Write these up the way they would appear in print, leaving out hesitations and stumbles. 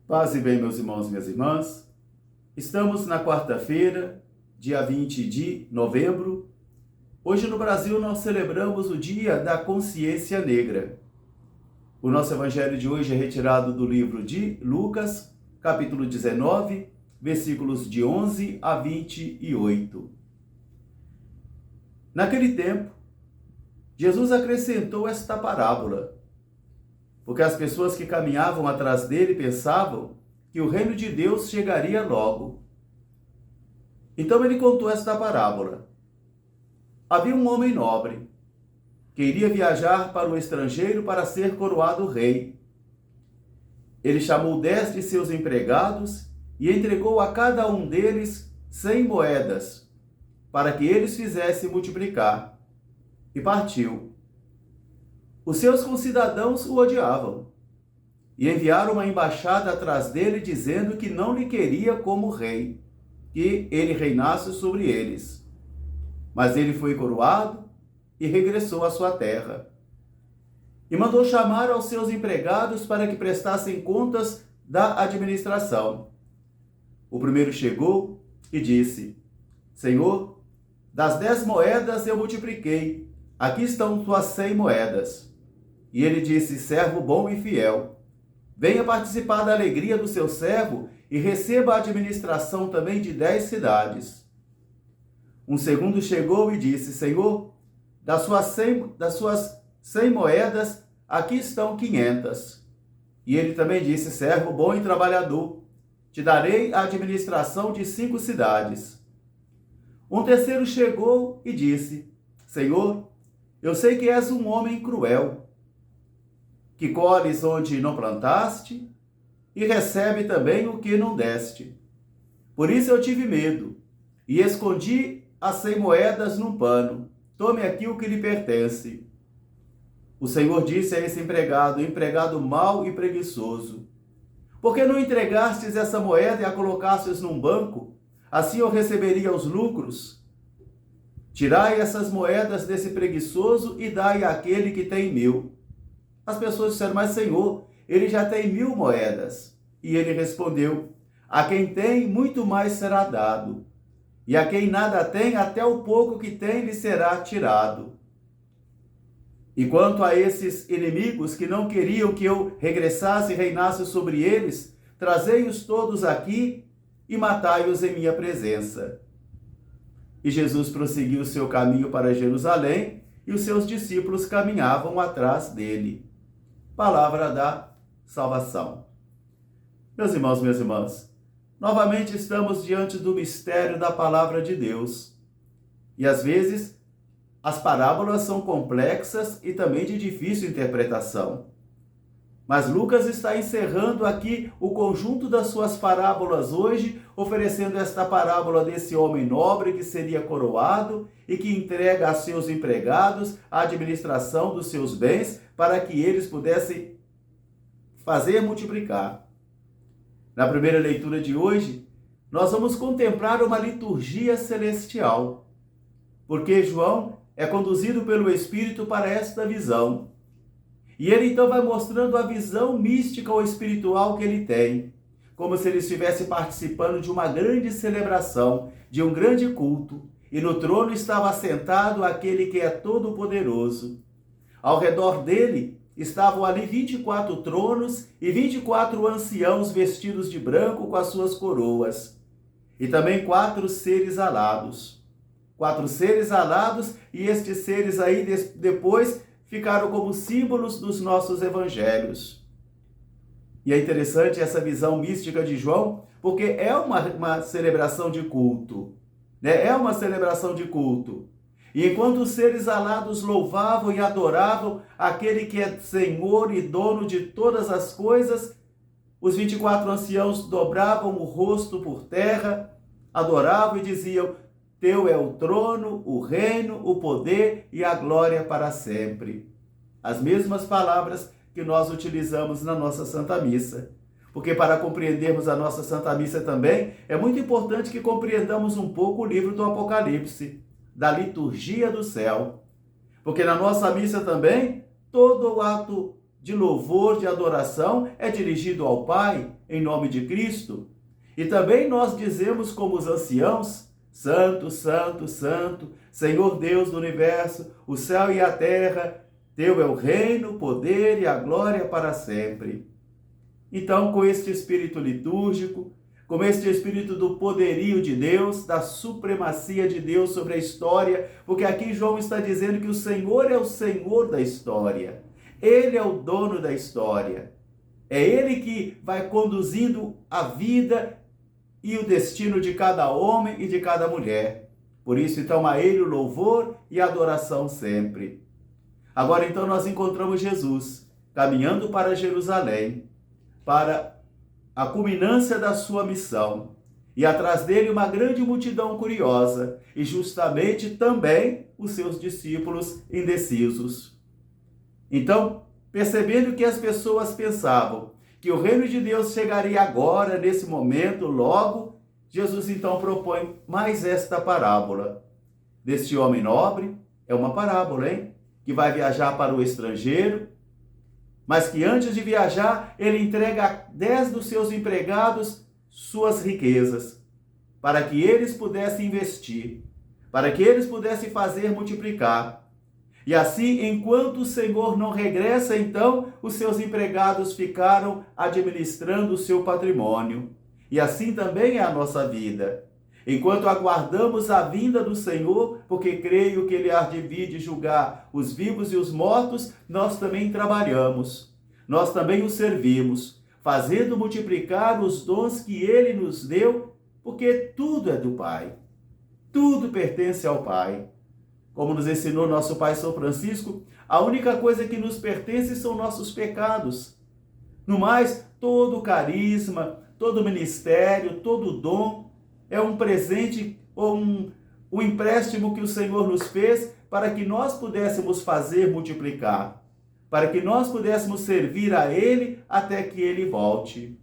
Paz e bem, meus irmãos e minhas irmãs. Estamos na quarta-feira, dia 20 de novembro. Hoje no Brasil nós celebramos o Dia da Consciência Negra. O nosso evangelho de hoje é retirado do livro de Lucas, capítulo 19, versículos de 11 a 28. Naquele tempo, Jesus acrescentou esta parábola, porque as pessoas que caminhavam atrás dele pensavam que o reino de Deus chegaria logo. Então ele contou esta parábola. Havia um homem nobre que iria viajar para o estrangeiro para ser coroado rei. Ele chamou 10 de seus empregados e entregou a cada um deles 100 moedas, para que eles fizessem multiplicar, e partiu. Os seus concidadãos o odiavam e enviaram uma embaixada atrás dele, dizendo que não lhe queria como rei, que ele reinasse sobre eles. Mas ele foi coroado e regressou à sua terra. E mandou chamar aos seus empregados para que prestassem contas da administração. O primeiro chegou e disse: Senhor, das 10 moedas eu multipliquei, aqui estão tuas 100 moedas. E ele disse: servo bom e fiel, venha participar da alegria do seu servo e receba a administração também de 10 cidades. Um segundo chegou e disse: Senhor, das suas 100 moedas, aqui estão 500. E ele também disse: servo bom e trabalhador, te darei a administração de 5 cidades. Um terceiro chegou e disse: Senhor, eu sei que és um homem cruel, que colhes onde não plantaste e recebe também o que não deste. Por isso eu tive medo e escondi as 100 moedas num pano. Tome aqui o que lhe pertence. O Senhor disse a esse empregado mau e preguiçoso: por que não entregastes essa moeda e a colocastes num banco? Assim eu receberia os lucros. Tirai essas moedas desse preguiçoso e dai àquele que tem 1000. As pessoas disseram: mas Senhor, ele já tem 1000 moedas. E ele respondeu: a quem tem, muito mais será dado. E a quem nada tem, até o pouco que tem lhe será tirado. E quanto a esses inimigos que não queriam que eu regressasse e reinasse sobre eles, trazei-os todos aqui e matai-os em minha presença. E Jesus prosseguiu o seu caminho para Jerusalém, e os seus discípulos caminhavam atrás dele. Palavra da salvação. Meus irmãos, minhas irmãs, novamente estamos diante do mistério da palavra de Deus. E às vezes as parábolas são complexas e também de difícil interpretação. Mas Lucas está encerrando aqui o conjunto das suas parábolas hoje, oferecendo esta parábola desse homem nobre que seria coroado e que entrega a seus empregados a administração dos seus bens para que eles pudessem fazer multiplicar. Na primeira leitura de hoje, nós vamos contemplar uma liturgia celestial, porque João é conduzido pelo Espírito para esta visão. E ele então vai mostrando a visão mística ou espiritual que ele tem, como se ele estivesse participando de uma grande celebração, de um grande culto, e no trono estava assentado aquele que é todo-poderoso. Ao redor dele estavam ali 24 tronos e 24 anciãos vestidos de branco com as suas coroas, e também 4 seres alados. 4 seres alados, e estes seres aí depois ficaram como símbolos dos nossos evangelhos. E é interessante essa visão mística de João, porque é uma celebração de culto, né? É uma celebração de culto. E enquanto os seres alados louvavam e adoravam aquele que é Senhor e dono de todas as coisas, os 24 anciãos dobravam o rosto por terra, adoravam e diziam: teu é o trono, o reino, o poder e a glória para sempre. As mesmas palavras que nós utilizamos na nossa Santa Missa. Porque para compreendermos a nossa Santa Missa também, é muito importante que compreendamos um pouco o livro do Apocalipse, da liturgia do céu. Porque na nossa missa também, todo o ato de louvor, de adoração, é dirigido ao Pai, em nome de Cristo. E também nós dizemos como os anciãos: Santo, Santo, Santo, Senhor Deus do universo, o céu e a terra, teu é o reino, o poder e a glória para sempre. Então, com este espírito litúrgico, com este espírito do poderio de Deus, da supremacia de Deus sobre a história, porque aqui João está dizendo que o Senhor é o Senhor da história. Ele é o dono da história. É Ele que vai conduzindo a vida e o destino de cada homem e de cada mulher. Por isso, então, a Ele o louvor e a adoração sempre. Agora, então, nós encontramos Jesus caminhando para Jerusalém, para a culminância da sua missão. E atrás dele uma grande multidão curiosa, e justamente também os seus discípulos indecisos. Então, percebendo que as pessoas pensavam que o reino de Deus chegaria agora, nesse momento, logo, Jesus então propõe mais esta parábola. Deste homem nobre, é uma parábola, hein? Que vai viajar para o estrangeiro, mas que antes de viajar, ele entrega a 10 dos seus empregados suas riquezas, para que eles pudessem investir, para que eles pudessem fazer multiplicar. E assim, enquanto o Senhor não regressa, então, os seus empregados ficaram administrando o seu patrimônio. E assim também é a nossa vida. Enquanto aguardamos a vinda do Senhor, porque creio que Ele há de vir de julgar os vivos e os mortos, nós também trabalhamos. Nós também o servimos, fazendo multiplicar os dons que Ele nos deu, porque tudo é do Pai. Tudo pertence ao Pai. Como nos ensinou nosso Pai São Francisco, a única coisa que nos pertence são nossos pecados. No mais, todo carisma, todo ministério, todo dom é um presente ou um empréstimo que o Senhor nos fez para que nós pudéssemos fazer multiplicar, para que nós pudéssemos servir a Ele até que Ele volte.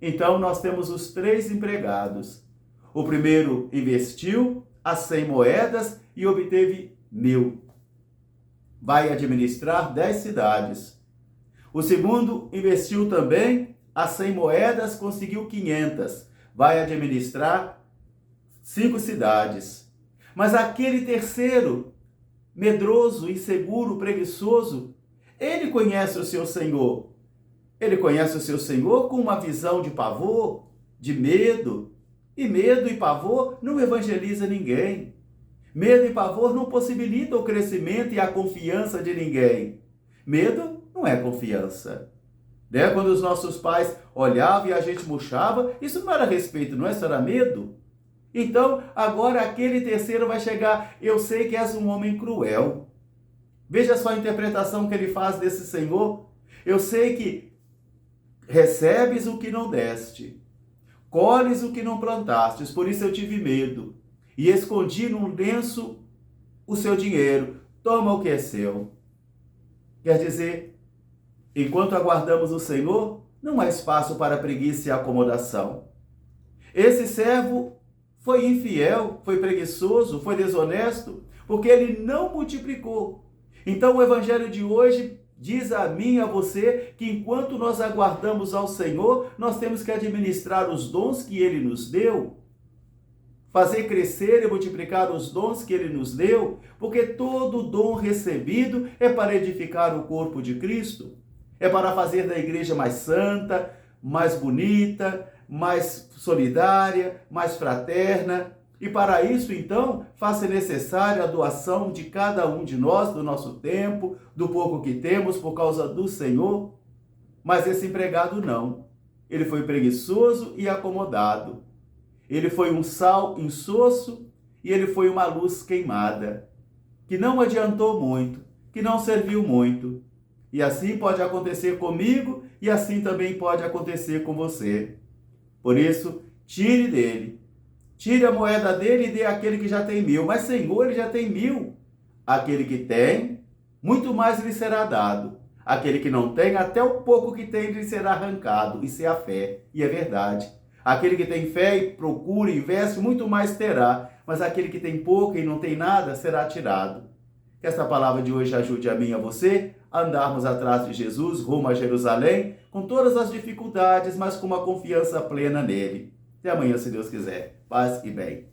Então, nós temos os 3 empregados. O primeiro investiu as 100 moedas e obteve 1.000. Vai administrar 10 cidades. O segundo investiu também as 100 moedas, conseguiu 500. Vai administrar 5 cidades. Mas aquele terceiro, medroso, inseguro, preguiçoso, ele conhece o seu Senhor. Ele conhece o seu Senhor com uma visão de pavor, de medo. E medo e pavor não evangeliza ninguém. Medo e pavor não possibilitam o crescimento e a confiança de ninguém. Medo não é confiança. Né? Quando os nossos pais olhavam e a gente murchava, isso não era respeito, não é? Isso era medo. Então, agora aquele terceiro vai chegar: eu sei que és um homem cruel. Veja só a interpretação que ele faz desse Senhor. Eu sei que recebes o que não deste, colhes o que não plantastes, por isso eu tive medo e escondi num lenço o seu dinheiro. Toma o que é seu. Quer dizer, enquanto aguardamos o Senhor, não há espaço para preguiça e acomodação. Esse servo foi infiel, foi preguiçoso, foi desonesto, porque ele não multiplicou. Então o evangelho de hoje diz a mim e a você que enquanto nós aguardamos ao Senhor, nós temos que administrar os dons que Ele nos deu, fazer crescer e multiplicar os dons que Ele nos deu, porque todo dom recebido é para edificar o corpo de Cristo, é para fazer da igreja mais santa, mais bonita, mais solidária, mais fraterna. E para isso, então, faz-se necessária a doação de cada um de nós, do nosso tempo, do pouco que temos, por causa do Senhor. Mas esse empregado não. Ele foi preguiçoso e acomodado. Ele foi um sal insosso e ele foi uma luz queimada, que não adiantou muito, que não serviu muito. E assim pode acontecer comigo e assim também pode acontecer com você. Por isso, tire dele. Tire a moeda dele e dê àquele que já tem 1.000. Mas, Senhor, ele já tem 1.000. Aquele que tem, muito mais lhe será dado. Aquele que não tem, até o pouco que tem lhe será arrancado. Isso é a fé. E é verdade. Aquele que tem fé e procura e investe, muito mais terá. Mas aquele que tem pouco e não tem nada, será tirado. Que esta palavra de hoje ajude a mim e a você andarmos atrás de Jesus, rumo a Jerusalém, com todas as dificuldades, mas com uma confiança plena nele. Até amanhã, se Deus quiser. Paz e bem.